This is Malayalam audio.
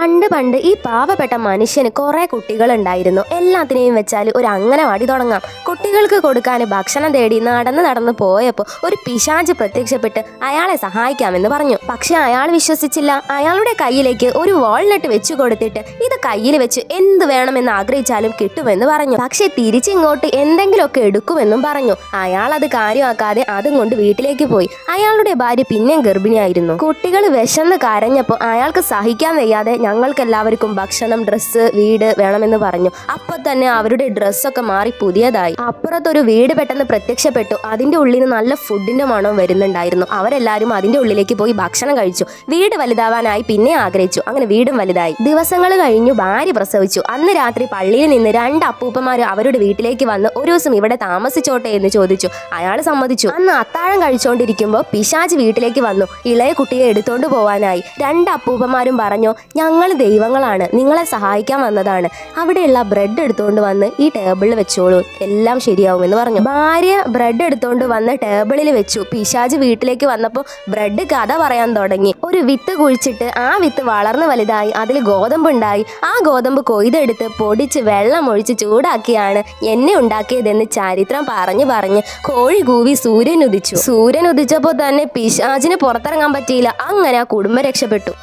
പണ്ട് പണ്ട് ഈ പാവപ്പെട്ട മനുഷ്യന് കുറെ കുട്ടികളുണ്ടായിരുന്നു. എല്ലാത്തിനെയും വെച്ചാൽ ഒരു അംഗനവാടി തുടങ്ങാം. കുട്ടികൾക്ക് കൊടുക്കാൻ ഭക്ഷണം തേടി നടന്ന് പോയപ്പോൾ ഒരു പിശാച് പ്രത്യക്ഷപ്പെട്ട് അയാളെ സഹായിക്കാമെന്ന് പറഞ്ഞു. പക്ഷെ അയാൾ വിശ്വസിച്ചില്ല. അയാളുടെ കയ്യിലേക്ക് ഒരു വാൾനട്ട് വെച്ചു കൊടുത്തിട്ട് ഇത് കയ്യിൽ വെച്ച് എന്ത് വേണമെന്ന് ആഗ്രഹിച്ചാലും കിട്ടുമെന്ന് പറഞ്ഞു. പക്ഷെ തിരിച്ചിങ്ങോട്ട് എന്തെങ്കിലുമൊക്കെ എടുക്കുമെന്നും പറഞ്ഞു. അയാൾ അത് കാര്യമാക്കാതെ അതും കൊണ്ട് വീട്ടിലേക്ക് പോയി. അയാളുടെ ഭാര്യ പിന്നെയും ഗർഭിണിയായിരുന്നു. കുട്ടികൾ വിശന്ന് കരഞ്ഞപ്പോൾ അയാൾക്ക് സഹിക്കാൻ വയ്യാതെ ഞങ്ങൾക്കെല്ലാവർക്കും ഭക്ഷണം, ഡ്രസ്സ്, വീട് വേണമെന്ന് പറഞ്ഞു. അപ്പൊ തന്നെ അവരുടെ ഡ്രസ്സൊക്കെ മാറി പുതിയതായി. അപ്പുറത്തൊരു വീട് പെട്ടെന്ന് പ്രത്യക്ഷപ്പെട്ടു. അതിന്റെ ഉള്ളിൽ നിന്ന് നല്ല ഫുഡിന്റെ മണവും വരുന്നുണ്ടായിരുന്നു. അവരെല്ലാരും അതിന്റെ ഉള്ളിലേക്ക് പോയി ഭക്ഷണം കഴിച്ചു. വീട് വലുതാവാനായി പിന്നെ ആഗ്രഹിച്ചു. അങ്ങനെ വീടും വലുതായി. ദിവസങ്ങൾ കഴിഞ്ഞു. ഭാര്യ പ്രസവിച്ചു. അന്ന് രാത്രി പള്ളിയിൽ നിന്ന് 2 അപ്പൂപ്പന്മാർ അവരുടെ വീട്ടിലേക്ക് വന്ന് ഒരു ദിവസം ഇവിടെ താമസിച്ചോട്ടെ എന്ന് ചോദിച്ചു. അയാൾ സമ്മതിച്ചു. അന്ന് അത്താഴം കഴിച്ചുകൊണ്ടിരിക്കുമ്പോൾ പിശാച് വീട്ടിലേക്ക് വന്നു. ഇളയ കുട്ടിയെ എടുത്തോണ്ട് പോവാനായി. 2 അപ്പൂപ്പന്മാരും പറഞ്ഞു, ഞങ്ങൾ ദൈവങ്ങളാണ്, നിങ്ങളെ സഹായിക്കാൻ വന്നതാണ്. അവിടെയുള്ള ബ്രെഡ് എടുത്തുകൊണ്ട് വന്ന് ഈ ടേബിളിൽ വെച്ചോളൂ, എല്ലാം ശരിയാവുമെന്ന് പറഞ്ഞു. ഭാര്യ ബ്രെഡ് എടുത്തുകൊണ്ട് വന്ന് ടേബിളിൽ വെച്ചു. പിശാച് വീട്ടിലേക്ക് വന്നപ്പോൾ ബ്രെഡ് കഥ പറയാൻ തുടങ്ങി. ഒരു വിത്ത് കുഴിച്ചിട്ട് ആ വിത്ത് വളർന്ന് വലുതായി. അതിൽ ഗോതമ്പുണ്ടായി. ആ ഗോതമ്പ് കൊയ്തെടുത്ത് പൊടിച്ച് വെള്ളം ഒഴിച്ച് ചൂടാക്കിയാണ് എന്നെ ഉണ്ടാക്കിയതെന്ന് ചരിത്രം പറഞ്ഞ് കോഴി കൂവി സൂര്യൻ ഉദിച്ചു. സൂര്യൻ ഉദിച്ചപ്പോൾ തന്നെ പിശാചിന് പുറത്തിറങ്ങാൻ പറ്റിയില്ല. അങ്ങനെ ആ കുടുംബം രക്ഷപ്പെട്ടു.